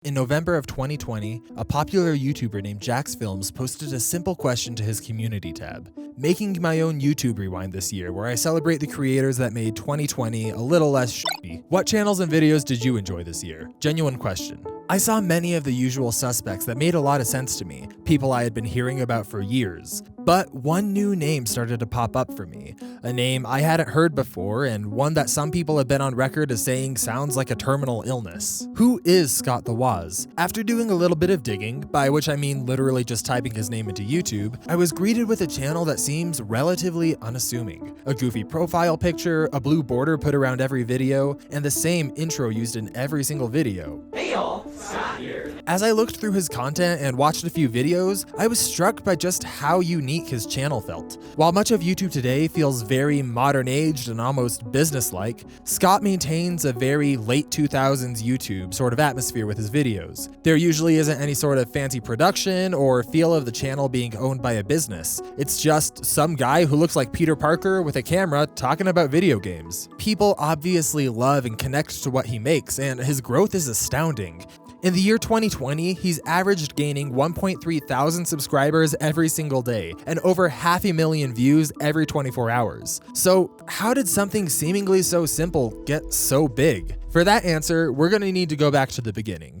In November of 2020, a popular YouTuber named Jax Films posted a simple question to his community tab. Making my own YouTube rewind this year, where I celebrate the creators that made 2020 a little less shitty. What channels and videos did you enjoy this year? Genuine question. I saw many of the usual suspects that made a lot of sense to me, people I had been hearing about for years. But one new name started to pop up for me, a name I hadn't heard before and one that some people have been on record as saying sounds like a terminal illness. Who is Scott The Woz? After doing a little bit of digging, by which I mean literally just typing his name into YouTube, I was greeted with a channel that seems relatively unassuming. A goofy profile picture, a blue border put around every video, and the same intro used in every single video. Hey y'all, Scott here. As I looked through his content and watched a few videos, I was struck by just how unique his channel felt. While much of YouTube today feels very modern-aged and almost business-like, Scott maintains a very late 2000s YouTube sort of atmosphere with his videos. There usually isn't any sort of fancy production or feel of the channel being owned by a business. It's just some guy who looks like Peter Parker with a camera talking about video games. People obviously love and connect to what he makes, and his growth is astounding. In the year 2020, he's averaged gaining 1.3 thousand subscribers every single day and over 500,000 views every 24 hours. So how did something seemingly so simple get so big? For that answer, we're gonna need to go back to the beginning.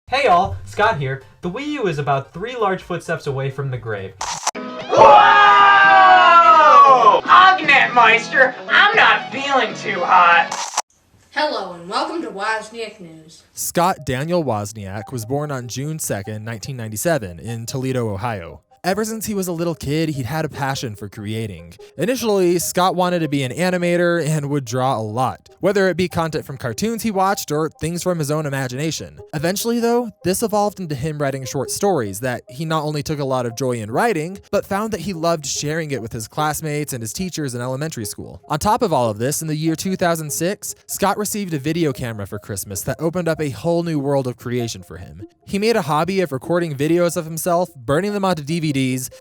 Hey y'all, Scott here. The Wii U is about 3 large footsteps away from the grave. Whoa! Agnetmeister, I'm not feeling too hot. Hello and welcome to Wozniak News. Scott Daniel Wozniak was born on June 2nd, 1997 in Toledo, Ohio. Ever since he was a little kid, he'd had a passion for creating. Initially, Scott wanted to be an animator and would draw a lot, whether it be content from cartoons he watched or things from his own imagination. Eventually though, this evolved into him writing short stories that he not only took a lot of joy in writing, but found that he loved sharing it with his classmates and his teachers in elementary school. On top of all of this, in the year 2006, Scott received a video camera for Christmas that opened up a whole new world of creation for him. He made a hobby of recording videos of himself, burning them onto DVDs,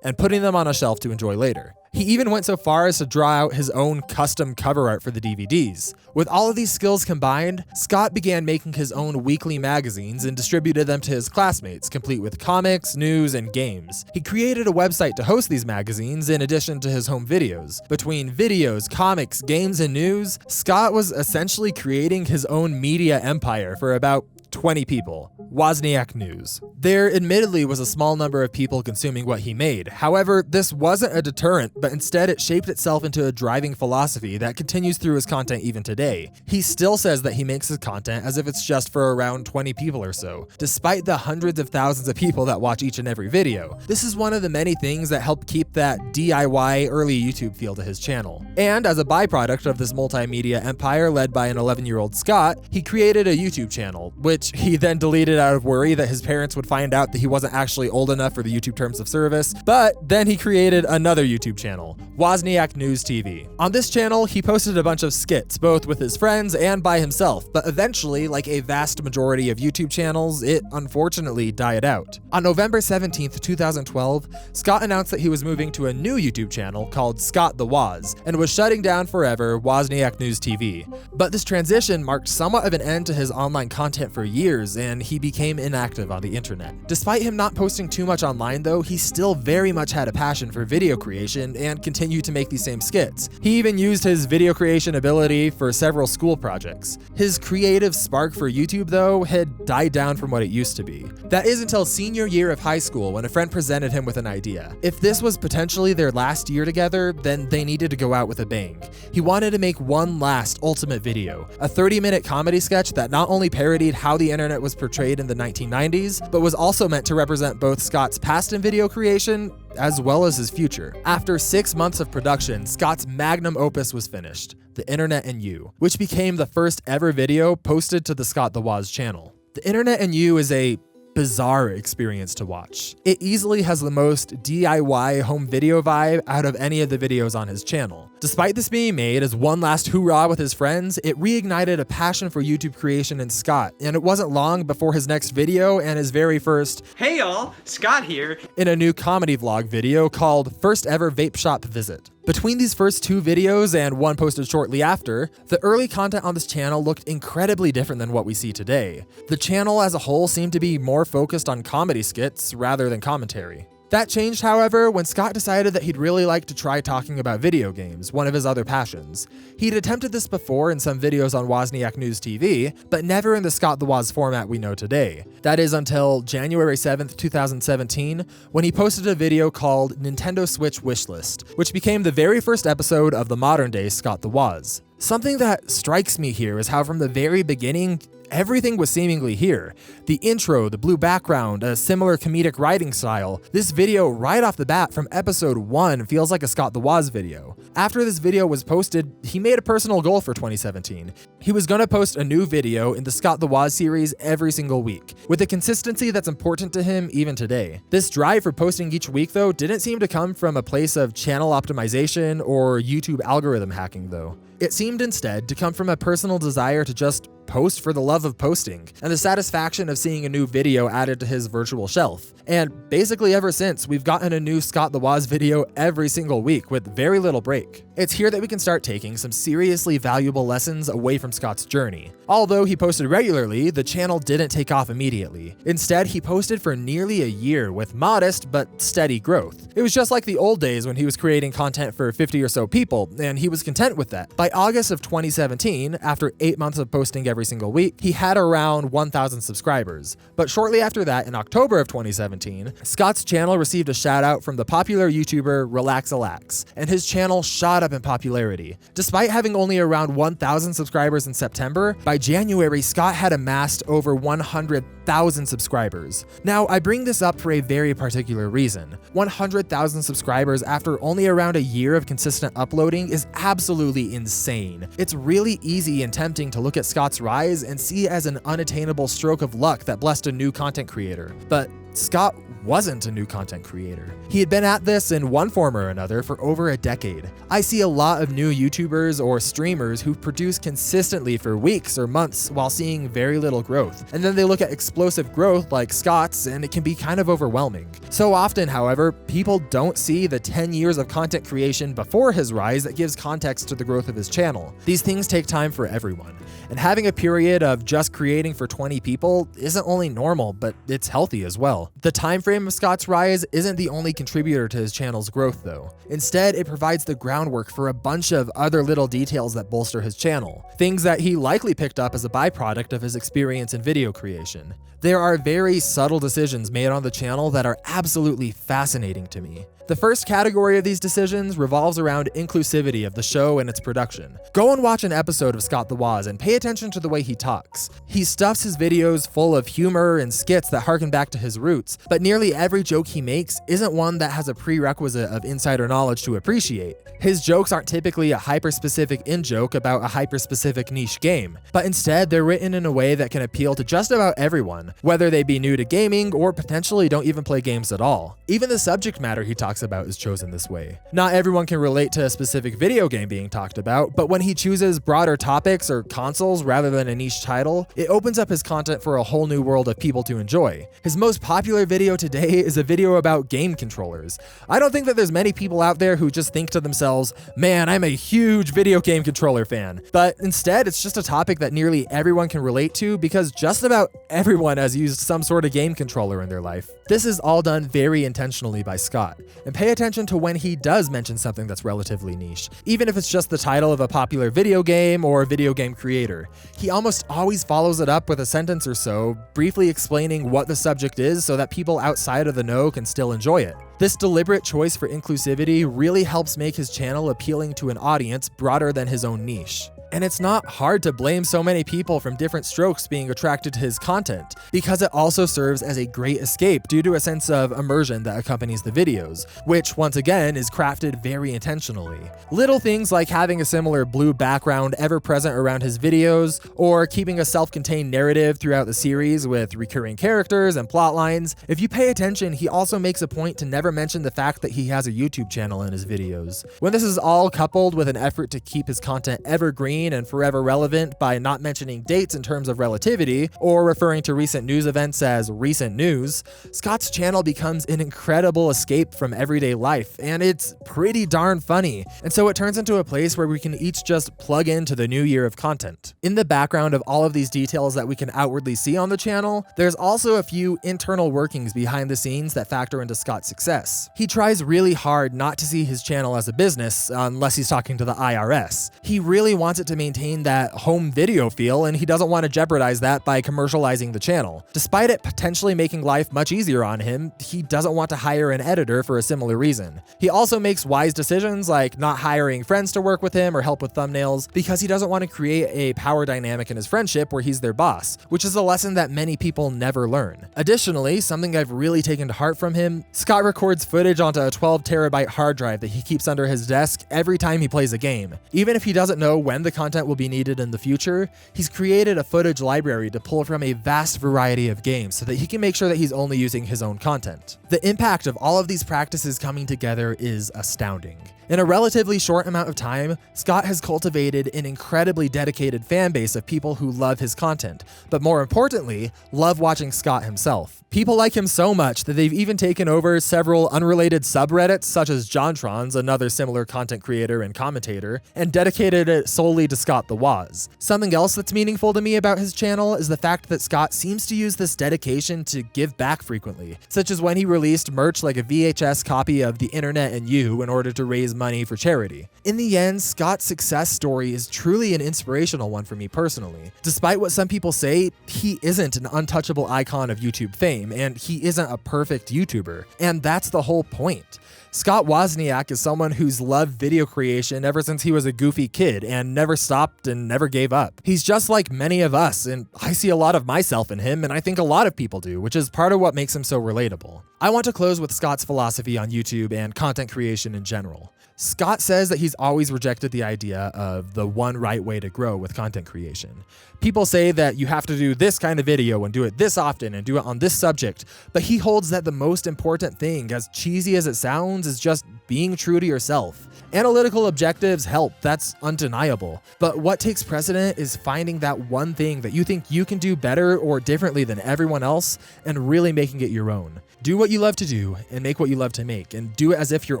and putting them on a shelf to enjoy later. He even went so far as to draw out his own custom cover art for the DVDs. With all of these skills combined, Scott began making his own weekly magazines and distributed them to his classmates, complete with comics, news, and games. He created a website to host these magazines in addition to his home videos. Between videos, comics, games, and news, Scott was essentially creating his own media empire for about 20 people. Wozniak News. There admittedly was a small number of people consuming what he made. However, this wasn't a deterrent, but instead it shaped itself into a driving philosophy that continues through his content even today. He still says that he makes his content as if it's just for around 20 people or so, despite the hundreds of thousands of people that watch each and every video. This is one of the many things that help keep that DIY early YouTube feel to his channel. And as a byproduct of this multimedia empire led by an 11-year-old Scott, he created a YouTube channel, which he then deleted out of worry that his parents would find out that he wasn't actually old enough for the YouTube terms of service. But then he created another YouTube channel, Wozniak News TV. On this channel, he posted a bunch of skits, both with his friends and by himself, but eventually, like a vast majority of YouTube channels, it unfortunately died out. On November 17th, 2012, Scott announced that he was moving to a new YouTube channel called Scott The Woz, and was shutting down forever Wozniak News TV. But this transition marked somewhat of an end to his online content for years, and he became inactive on the internet. Despite him not posting too much online though, he still very much had a passion for video creation and continued to make these same skits. He even used his video creation ability for several school projects. His creative spark for YouTube though had died down from what it used to be. That is until senior year of high school when a friend presented him with an idea. If this was potentially their last year together, then they needed to go out with a bang. He wanted to make one last ultimate video, a 30-minute comedy sketch that not only parodied how the internet was portrayed in the 1990s, but was also meant to represent both Scott's past in video creation as well as his future. After 6 months of production, Scott's magnum opus was finished, The Internet and You, which became the first ever video posted to the Scott The Woz channel. The Internet and You is a bizarre experience to watch. It easily has the most DIY home video vibe out of any of the videos on his channel. Despite this being made as one last hoorah with his friends, it reignited a passion for YouTube creation in Scott, and it wasn't long before his next video and his very first Hey y'all, Scott here. in a new comedy vlog video called First Ever Vape Shop Visit. Between these first 2 videos and one posted shortly after, the early content on this channel looked incredibly different than what we see today. The channel as a whole seemed to be more focused on comedy skits rather than commentary. That changed, however, when Scott decided that he'd really like to try talking about video games, one of his other passions. He'd attempted this before in some videos on Wozniak News TV, but never in the Scott The Woz format we know today. That is until January 7th, 2017, when he posted a video called Nintendo Switch Wishlist, which became the very first episode of the modern-day Scott The Woz. Something that strikes me here is how from the very beginning, everything was seemingly here. The intro, the blue background, a similar comedic writing style. This video right off the bat from episode 1 feels like a Scott The Woz video. After this video was posted, he made a personal goal for 2017. He was gonna post a new video in the Scott The Woz series every single week, with a consistency that's important to him even today. This drive for posting each week though didn't seem to come from a place of channel optimization or YouTube algorithm hacking though. It seemed instead to come from a personal desire to just post for the love of posting, and the satisfaction of seeing a new video added to his virtual shelf. And basically ever since, we've gotten a new Scott The Woz video every single week with very little break. It's here that we can start taking some seriously valuable lessons away from Scott's journey. Although he posted regularly, the channel didn't take off immediately. Instead, he posted for nearly a year with modest but steady growth. It was just like the old days when he was creating content for 50 or so people, and he was content with that. By August of 2017, after 8 months of posting every single week, he had around 1,000 subscribers. But shortly after that, in October of 2017, Scott's channel received a shout out from the popular YouTuber Relax, and his channel shot up in popularity. Despite having only around 1,000 subscribers in September, by January, Scott had amassed over 100,000 subscribers. Now, I bring this up for a very particular reason. 100,000 subscribers after only around a year of consistent uploading is absolutely insane. It's really easy and tempting to look at Scott's rise and see it as an unattainable stroke of luck that blessed a new content creator. But Scott wasn't a new content creator. He had been at this in one form or another for over a decade. I see a lot of new YouTubers or streamers who produce consistently for weeks or months while seeing very little growth. And then they look at explosive growth like Scott's and it can be kind of overwhelming. So often, however, people don't see the 10 years of content creation before his rise that gives context to the growth of his channel. These things take time for everyone. And having a period of just creating for 20 people isn't only normal, but it's healthy as well. The time frame of Scott's rise isn't the only contributor to his channel's growth though. Instead, it provides the groundwork for a bunch of other little details that bolster his channel, things that he likely picked up as a byproduct of his experience in video creation. There are very subtle decisions made on the channel that are absolutely fascinating to me. The first category of these decisions revolves around inclusivity of the show and its production. Go and watch an episode of Scott The Woz and pay attention to the way he talks. He stuffs his videos full of humor and skits that harken back to his roots, but nearly every joke he makes isn't one that has a prerequisite of insider knowledge to appreciate. His jokes aren't typically a hyper-specific in-joke about a hyper-specific niche game, but instead they're written in a way that can appeal to just about everyone, whether they be new to gaming or potentially don't even play games at all. Even the subject matter he talks about is chosen this way. Not everyone can relate to a specific video game being talked about, but when he chooses broader topics or consoles rather than a niche title, it opens up his content for a whole new world of people to enjoy. His most popular video today is a video about game controllers. I don't think that there's many people out there who just think to themselves, man, I'm a huge video game controller fan. But instead, it's just a topic that nearly everyone can relate to because just about everyone has used some sort of game controller in their life. This is all done very intentionally by Scott. And pay attention to when he does mention something that's relatively niche, even if it's just the title of a popular video game or a video game creator. He almost always follows it up with a sentence or so, briefly explaining what the subject is so that people outside of the know can still enjoy it. This deliberate choice for inclusivity really helps make his channel appealing to an audience broader than his own niche. And it's not hard to blame so many people from different strokes being attracted to his content, because it also serves as a great escape due to a sense of immersion that accompanies the videos, which once again is crafted very intentionally. Little things like having a similar blue background ever present around his videos, or keeping a self-contained narrative throughout the series with recurring characters and plot lines. If you pay attention, he also makes a point to never mention the fact that he has a YouTube channel in his videos. When this is all coupled with an effort to keep his content evergreen evergreen and forever relevant by not mentioning dates in terms of relativity or referring to recent news events as recent news, Scott's channel becomes an incredible escape from everyday life, and it's pretty darn funny. And so it turns into a place where we can each just plug into the new year of content. In the background of all of these details that we can outwardly see on the channel, there's also a few internal workings behind the scenes that factor into Scott's success. He tries really hard not to see his channel as a business, unless he's talking to the IRS. He really wants it to maintain that home video feel, and he doesn't want to jeopardize that by commercializing the channel. Despite it potentially making life much easier on him, he doesn't want to hire an editor for a similar reason. He also makes wise decisions like not hiring friends to work with him or help with thumbnails because he doesn't want to create a power dynamic in his friendship where he's their boss, which is a lesson that many people never learn. Additionally, something I've really taken to heart from him, Scott records footage onto a 12 terabyte hard drive that he keeps under his desk every time he plays a game. Even if he doesn't know when the content will be needed in the future, he's created a footage library to pull from a vast variety of games so that he can make sure that he's only using his own content. The impact of all of these practices coming together is astounding. In a relatively short amount of time, Scott has cultivated an incredibly dedicated fan base of people who love his content, but more importantly, love watching Scott himself. People like him so much that they've even taken over several unrelated subreddits such as JonTron's, another similar content creator and commentator, and dedicated it solely to Scott The Woz. Something else that's meaningful to me about his channel is the fact that Scott seems to use this dedication to give back frequently, such as when he released merch like a VHS copy of The Internet and You in order to raise money for charity. In the end, Scott's success story is truly an inspirational one for me personally. Despite what some people say, he isn't an untouchable icon of YouTube fame, and he isn't a perfect YouTuber. And that's the whole point. Scott Wozniak is someone who's loved video creation ever since he was a goofy kid and never stopped and never gave up. He's just like many of us, and I see a lot of myself in him, and I think a lot of people do, which is part of what makes him so relatable. I want to close with Scott's philosophy on YouTube and content creation in general. Scott says that he's always rejected the idea of the one right way to grow with content creation. People say that you have to do this kind of video and do it this often and do it on this subject, but he holds that the most important thing, as cheesy as it sounds, is just being true to yourself. Analytical objectives help, that's undeniable. But what takes precedent is finding that one thing that you think you can do better or differently than everyone else and really making it your own. Do what you love to do and make what you love to make, and do it as if you're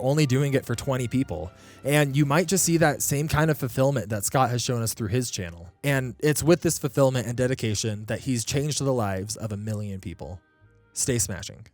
only doing it for 20 people. And you might just see that same kind of fulfillment that Scott has shown us through his channel. And it's with this fulfillment and dedication that he's changed the lives of 1 million people. Stay smashing.